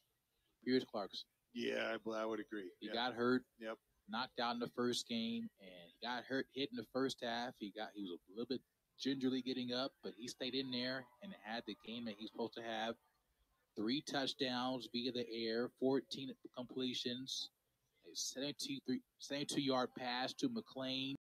Pierce Clarkson. Yeah, I would agree. He got hurt. Yep. Knocked out in the first game, and he got hit in the first half. He was a little bit gingerly getting up, but he stayed in there and had the game that he's supposed to have. 3 touchdowns via the air, 14 completions, a 72-yard pass to McLean.